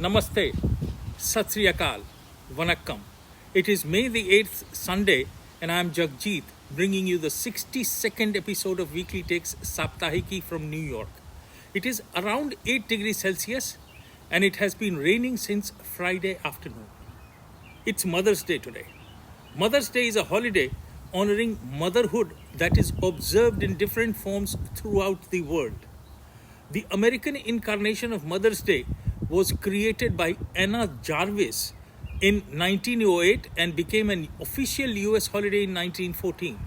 Namaste, Sat Sri Akal, Vanakkam. It is May the 8th, Sunday, and I am Jagjit, bringing you the 62nd episode of Weekly Takes Saptahiki from New York. It is around 8 degrees Celsius, and it has been raining since Friday afternoon. It's Mother's Day today. Mother's Day is a holiday honoring motherhood that is observed in different forms throughout the world. The American incarnation of Mother's Day was created by Anna Jarvis in 1908 and became an official US holiday in 1914.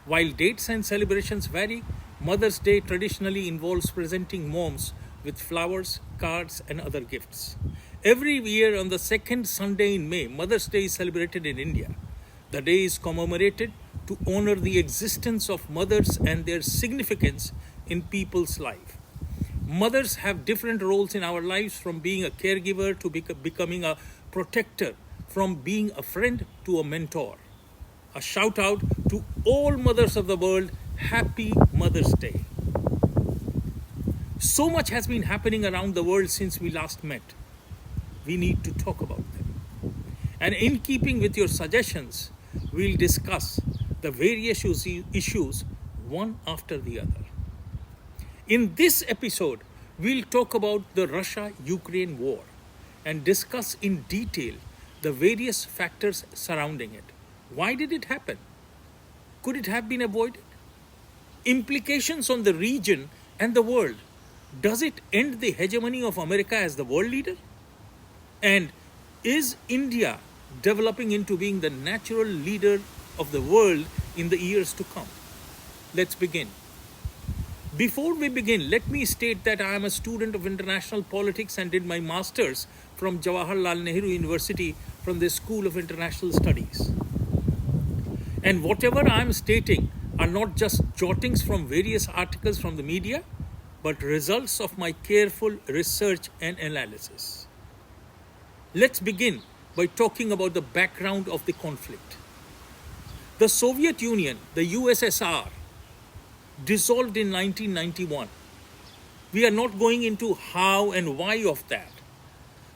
While dates and celebrations vary, Mother's Day traditionally involves presenting moms with flowers, cards, and other gifts. Every year on the second Sunday in May, Mother's Day is celebrated in India. The day is commemorated to honor the existence of mothers and their significance in people's life. Mothers have different roles in our lives, from being a caregiver to becoming a protector, from being a friend to a mentor. A shout out to all mothers of the world. Happy Mother's Day. So much has been happening around the world since we last met. We need to talk about them. And in keeping with your suggestions, we'll discuss the various issues one after the other. In this episode, we'll talk about the Russia-Ukraine war and discuss in detail the various factors surrounding it. Why did it happen? Could it have been avoided? Implications on the region and the world. Does it end the hegemony of America as the world leader? And is India developing into being the natural leader of the world in the years to come? Let's begin. Before we begin, let me state that I am a student of international politics and did my master's from Jawaharlal Nehru University from the School of International Studies. And whatever I am stating are not just jottings from various articles from the media, but results of my careful research and analysis. Let's begin by talking about the background of the conflict. The Soviet Union, the USSR, dissolved in 1991. We are not going into how and why of that.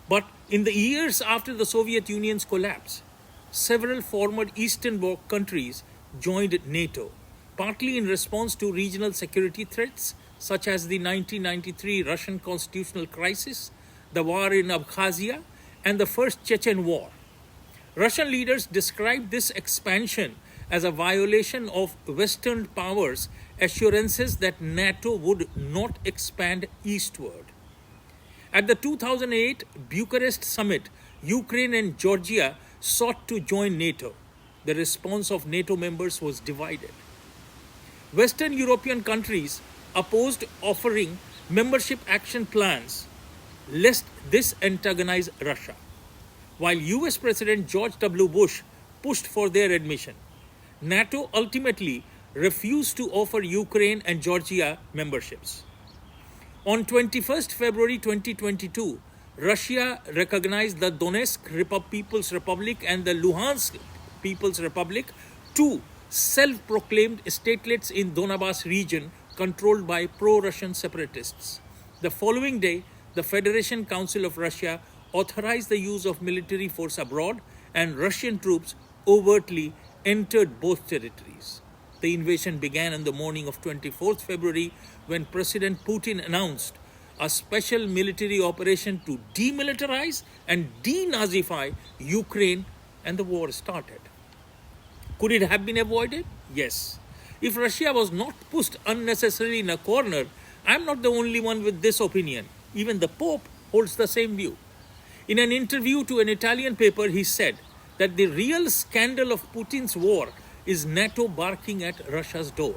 But in the years after the Soviet Union's collapse, several former Eastern Bloc countries joined NATO, partly in response to regional security threats such as the 1993 Russian constitutional crisis, the war in Abkhazia, and the First Chechen War. Russian leaders described this expansion as a violation of Western powers' assurances that NATO would not expand eastward. At the 2008 Bucharest summit, Ukraine and Georgia sought to join NATO. The response of NATO members was divided. Western European countries opposed offering membership action plans, lest this antagonize Russia, while US President George W. Bush pushed for their admission. NATO ultimately refused to offer Ukraine and Georgia memberships. On 21st February 2022, Russia recognized the Donetsk People's Republic and the Luhansk People's Republic, two self-proclaimed statelets in Donbas region controlled by pro-Russian separatists. The following day, the Federation Council of Russia authorized the use of military force abroad, and Russian troops overtly entered both territories. The invasion began on the morning of 24th February when President Putin announced a special military operation to demilitarize and denazify Ukraine, and the war started. Could it have been avoided? Yes. If Russia was not pushed unnecessarily in a corner, I am not the only one with this opinion. Even the Pope holds the same view. In an interview to an Italian paper, he said that the real scandal of Putin's war is NATO barking at Russia's door,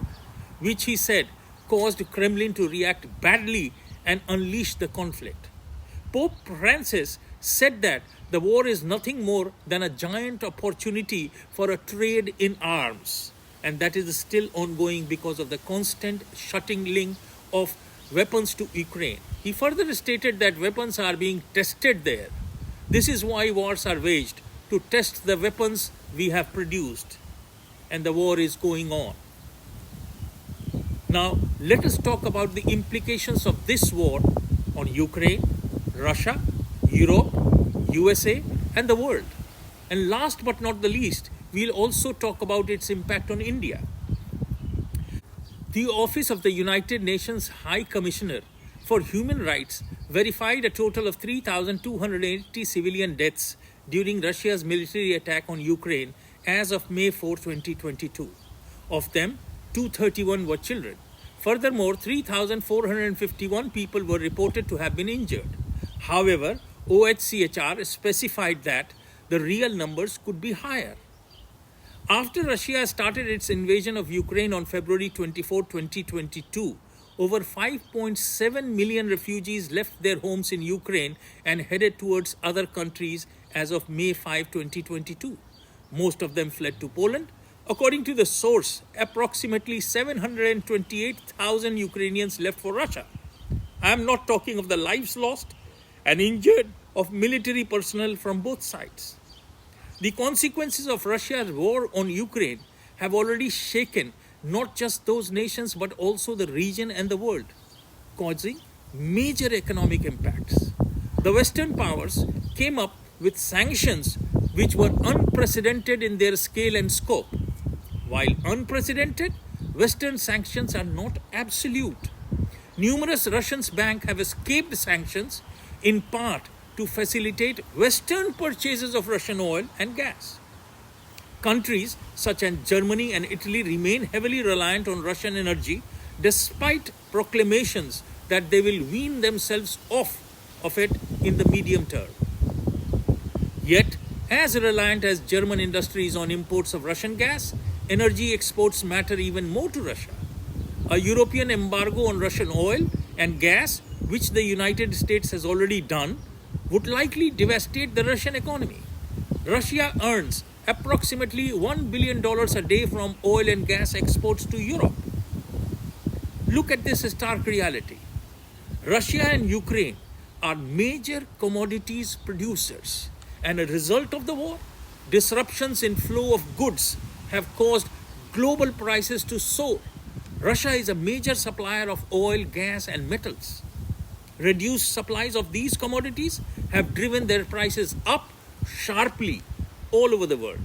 which he said caused Kremlin to react badly and unleash the conflict. Pope Francis said that the war is nothing more than a giant opportunity for a trade in arms, and that is still ongoing because of the constant shuttling of weapons to Ukraine. He further stated that weapons are being tested there. This is why wars are waged, to test the weapons we have produced, and the war is going on. Now, let us talk about the implications of this war on Ukraine, Russia, Europe, USA, and the world. And last but not the least, we'll also talk about its impact on India. The Office of the United Nations High Commissioner for Human Rights verified a total of 3,280 civilian deaths during Russia's military attack on Ukraine as of May 4, 2022. Of them, 231 were children. Furthermore, 3,451 people were reported to have been injured. However, OHCHR specified that the real numbers could be higher. After Russia started its invasion of Ukraine on February 24, 2022, over 5.7 million refugees left their homes in Ukraine and headed towards other countries as of May 5, 2022. Most of them fled to Poland. According to the source, approximately 728,000 Ukrainians left for Russia. I am not talking of the lives lost and injured of military personnel from both sides. The consequences of Russia's war on Ukraine have already shaken not just those nations but also the region and the world, causing major economic impacts. The Western powers came up with sanctions which were unprecedented in their scale and scope. While unprecedented, Western sanctions are not absolute. Numerous Russian banks have escaped sanctions in part to facilitate Western purchases of Russian oil and gas. Countries such as Germany and Italy remain heavily reliant on Russian energy despite proclamations that they will wean themselves off of it in the medium term. Yet, as reliant as German industry is on imports of Russian gas, energy exports matter even more to Russia. A European embargo on Russian oil and gas, which the United States has already done, would likely devastate the Russian economy. Russia earns approximately $1 billion a day from oil and gas exports to Europe. Look at this stark reality. Russia and Ukraine are major commodities producers, and as a result of the war, disruptions in flow of goods have caused global prices to soar. Russia is a major supplier of oil, gas, and metals. Reduced supplies of these commodities have driven their prices up sharply all over the world.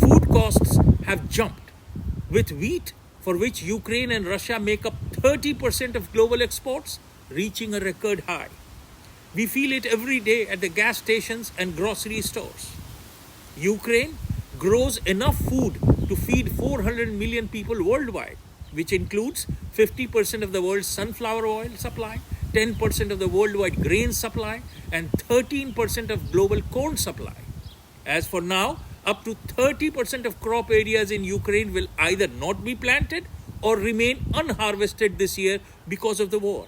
Food costs have jumped, with wheat, for which Ukraine and Russia make up 30% of global exports, reaching a record high. We feel it every day at the gas stations and grocery stores. Ukraine grows enough food to feed 400 million people worldwide, which includes 50% of the world's sunflower oil supply, 10% of the worldwide grain supply, and 13% of global corn supply. As for now, up to 30% of crop areas in Ukraine will either not be planted or remain unharvested this year because of the war.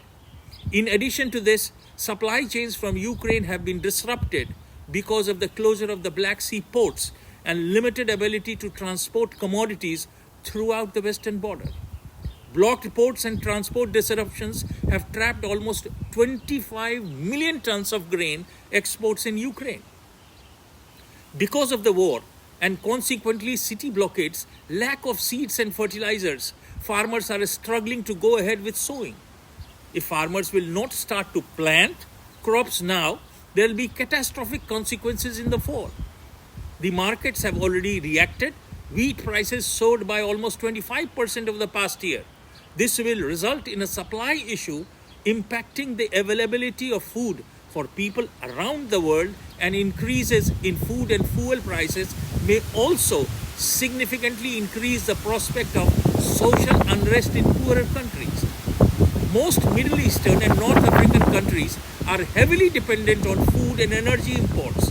In addition to this, supply chains from Ukraine have been disrupted because of the closure of the Black Sea ports and limited ability to transport commodities throughout the western border. Blocked ports and transport disruptions have trapped almost 25 million tons of grain exports in Ukraine. Because of the war and consequently city blockades, lack of seeds and fertilizers, farmers are struggling to go ahead with sowing. If farmers will not start to plant crops now, there will be catastrophic consequences in the fall. The markets have already reacted. Wheat prices soared by almost 25% over the past year. This will result in a supply issue impacting the availability of food for people around the world, and increases in food and fuel prices may also significantly increase the prospect of social unrest in poorer countries. Most Middle Eastern and North African countries are heavily dependent on food and energy imports,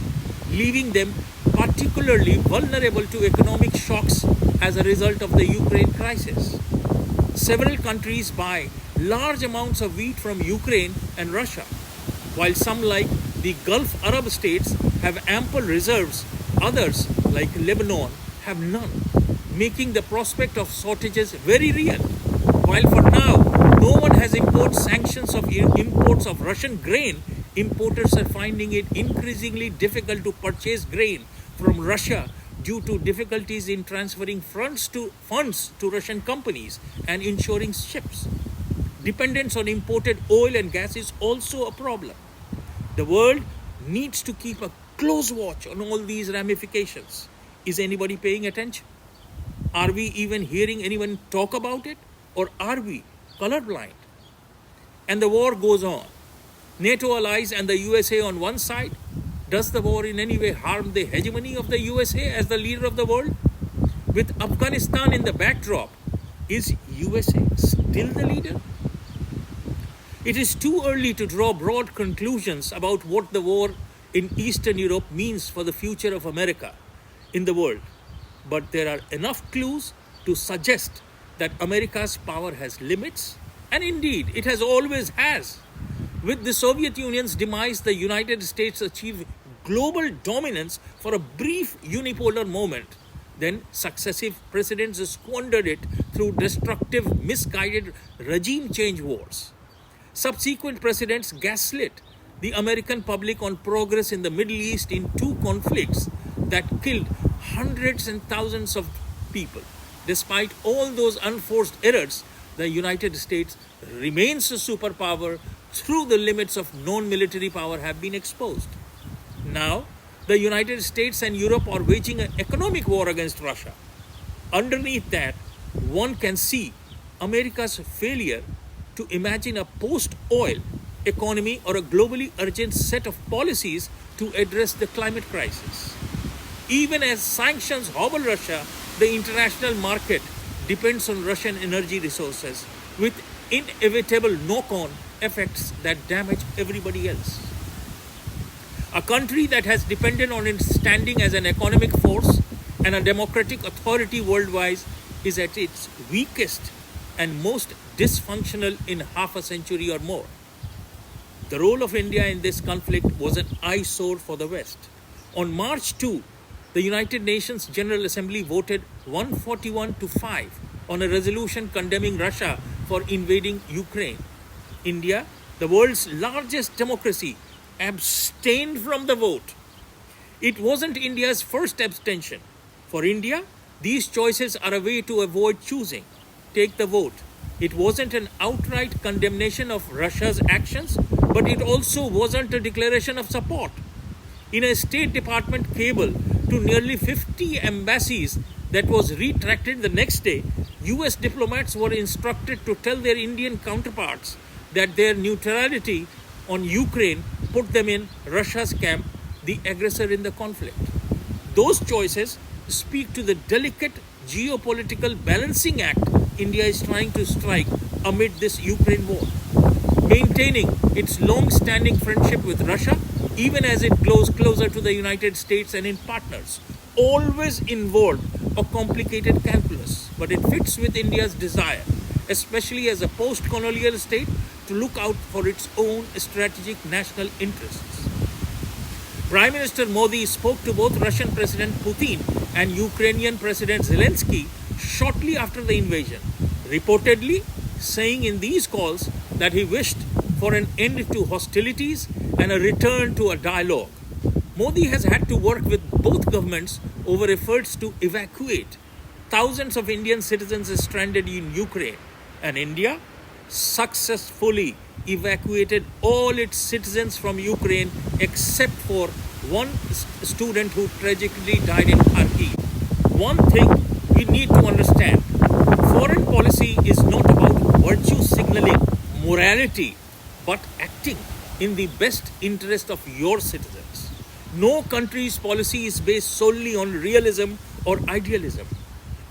leaving them particularly vulnerable to economic shocks as a result of the Ukraine crisis. Several countries buy large amounts of wheat from Ukraine and Russia, while some like the Gulf Arab states have ample reserves. Others, like Lebanon, have none, making the prospect of shortages very real. While for now, no one has imposed sanctions of imports of Russian grain, importers are finding it increasingly difficult to purchase grain from Russia due to difficulties in transferring funds to Russian companies and insuring ships. Dependence on imported oil and gas is also a problem. The world needs to keep a close watch on all these ramifications. Is anybody paying attention? Are we even hearing anyone talk about it? Or are we colorblind? And the war goes on. NATO allies and the USA on one side. Does the war in any way harm the hegemony of the USA as the leader of the world? With Afghanistan in the backdrop, is USA still the leader? It is too early to draw broad conclusions about what the war in Eastern Europe means for the future of America in the world. But there are enough clues to suggest that America's power has limits, and indeed it has always has. With the Soviet Union's demise, the United States achieved global dominance for a brief unipolar moment. Then successive presidents squandered it through destructive, misguided regime change wars. Subsequent presidents gaslit the American public on progress in the Middle East in two conflicts that killed hundreds and thousands of people. Despite all those unforced errors, the United States remains a superpower through the limits of non-military power have been exposed. Now, the United States and Europe are waging an economic war against Russia. Underneath that, one can see America's failure to imagine a post-oil economy or a globally urgent set of policies to address the climate crisis. Even as sanctions hobble Russia, the international market depends on Russian energy resources with inevitable knock-on effects that damage everybody else. A country that has depended on its standing as an economic force and a democratic authority worldwide is at its weakest and most dysfunctional in half a century or more. The role of India in this conflict was an eyesore for the West. On March 2, the United Nations General Assembly voted 141-5 on a resolution condemning Russia for invading Ukraine. India, the world's largest democracy, abstained from the vote. It wasn't India's first abstention. For India, these choices are a way to avoid choosing. Take the vote. It wasn't an outright condemnation of Russia's actions, but it also wasn't a declaration of support. In a State Department cable to nearly 50 embassies that was retracted the next day, US diplomats were instructed to tell their Indian counterparts that their neutrality on Ukraine put them in Russia's camp, the aggressor in the conflict. Those choices speak to the delicate geopolitical balancing act India is trying to strike amid this Ukraine war. Maintaining its long-standing friendship with Russia, even as it grows closer to the United States and its partners, always involved a complicated calculus, but it fits with India's desire, especially as a post-colonial state, to look out for its own strategic national interests. Prime Minister Modi spoke to both Russian President Putin and Ukrainian President Zelensky shortly after the invasion, reportedly saying in these calls that he wished for an end to hostilities and a return to a dialogue. Modi has had to work with both governments over efforts to evacuate thousands of Indian citizens stranded in Ukraine, and India successfully evacuated all its citizens from Ukraine except for one student who tragically died in Kharkiv. One thing we need to understand: foreign policy is not about virtue signaling, morality, but acting in the best interest of your citizens. No country's policy is based solely on realism or idealism.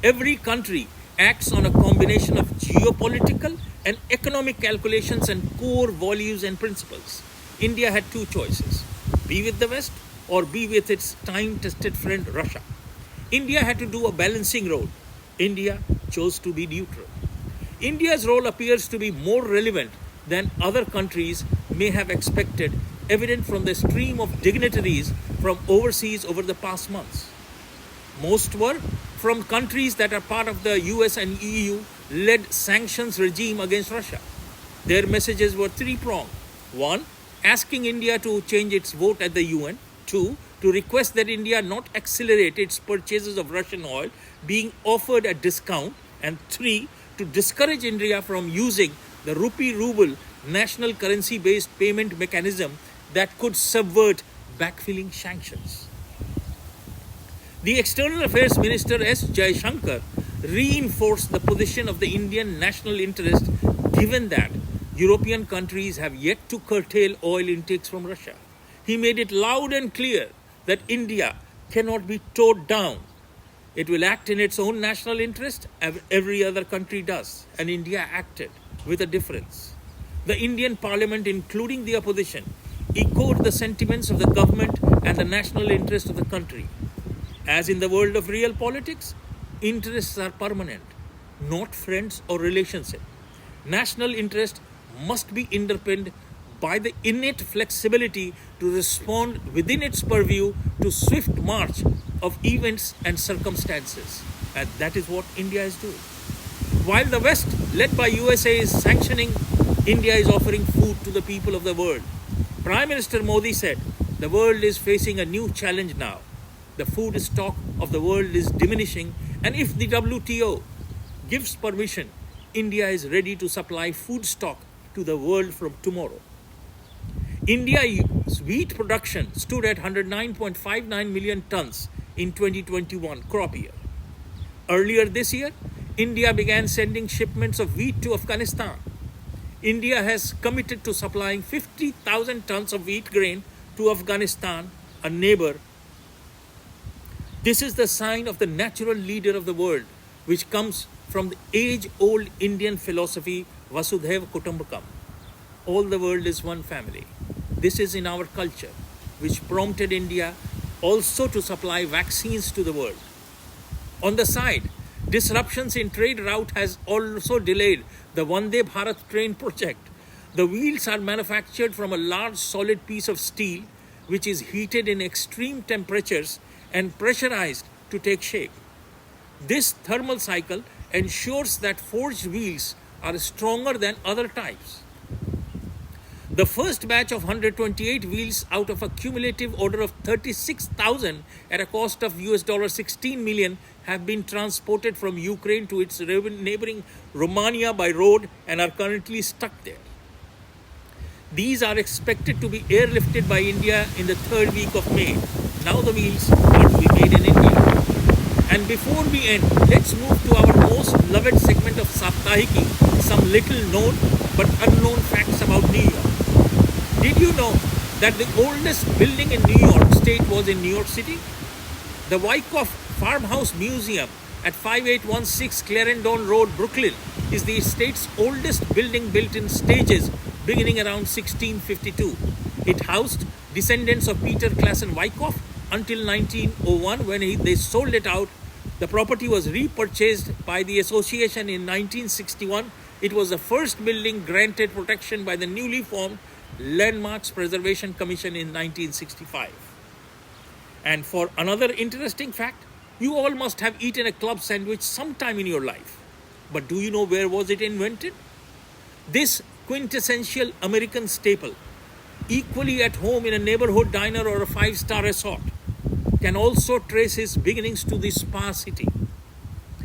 Every country acts on a combination of geopolitical and economic calculations and core values and principles. India had two choices: be with the West or be with its time-tested friend Russia. India had to do a balancing role. India chose to be neutral. India's role appears to be more relevant than other countries may have expected, evident from the stream of dignitaries from overseas over the past months. Most were from countries that are part of the US and EU-led sanctions regime against Russia. Their messages were three-pronged. One, asking India to change its vote at the UN. Two, to request that India not accelerate its purchases of Russian oil being offered at discount. And three, to discourage India from using the rupee-ruble national currency-based payment mechanism that could subvert backfilling sanctions. The External Affairs Minister S. Jaishankar reinforced the position of the Indian national interest given that European countries have yet to curtail oil intakes from Russia. He made it loud and clear that India cannot be towed down. It will act in its own national interest as every other country does, and India acted with a difference. The Indian Parliament, including the opposition, echoed the sentiments of the government and the national interest of the country. As in the world of real politics, interests are permanent, not friends or relationship. National interest must be underpinned by the innate flexibility to respond within its purview to swift march of events and circumstances. And that is what India is doing. While the West, led by USA, is sanctioning, India is offering food to the people of the world. Prime Minister Modi said, the world is facing a new challenge now. The food stock of the world is diminishing, and if the WTO gives permission, India is ready to supply food stock to the world from tomorrow. India's wheat production stood at 109.59 million tons in 2021 crop year. Earlier this year, India began sending shipments of wheat to Afghanistan. India has committed to supplying 50,000 tons of wheat grain to Afghanistan, a neighbor. This is the sign of the natural leader of the world, which comes from the age-old Indian philosophy Vasudhaiva Kutumbakam. All the world is one family. This is in our culture, which prompted India also to supply vaccines to the world. On the side, disruptions in trade route has also delayed the Vande Bharat train project. The wheels are manufactured from a large solid piece of steel, which is heated in extreme temperatures and pressurized to take shape. This thermal cycle ensures that forged wheels are stronger than other types. The first batch of 128 wheels out of a cumulative order of 36,000 at a cost of $16 million have been transported from Ukraine to its neighboring Romania by road and are currently stuck there. These are expected to be airlifted by India in the third week of May. Now the wheels are to be made in India. And before we end, let's move to our most loved segment of Saptahiki, some little known but unknown facts about New York. Did you know that the oldest building in New York State was in New York City? The Wyckoff Farmhouse Museum at 5816 Clarendon Road, Brooklyn, is the state's oldest building built in stages beginning around 1652. It housed descendants of Peter Klassen Wyckoff until 1901 when they sold it out. The property was repurchased by the association in 1961. It was the first building granted protection by the newly formed Landmarks Preservation Commission in 1965. And for another interesting fact, you all must have eaten a club sandwich sometime in your life. But do you know where was it invented? This quintessential American staple, equally at home in a neighborhood diner or a five-star resort, can also trace its beginnings to the Spa City.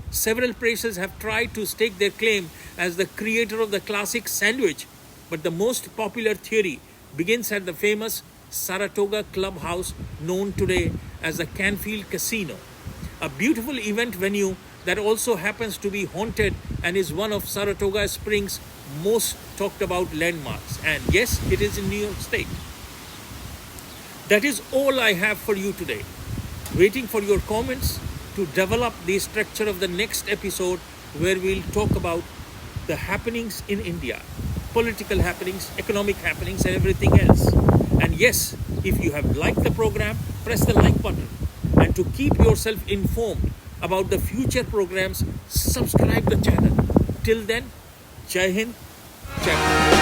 Several places have tried to stake their claim as the creator of the classic sandwich, but the most popular theory begins at the famous Saratoga clubhouse known today as the Canfield Casino, a beautiful event venue that also happens to be haunted and is one of Saratoga Springs' most talked about landmarks. And yes, it is in New York State. That is all I have for you today. Waiting for your comments to develop the structure of the next episode, where we'll talk about the happenings in India, political happenings, economic happenings, and everything else. And yes, if you have liked the program, press the like button. And to keep yourself informed about the future programs, subscribe the channel. Till then, Jai Hind, Jai Bharat.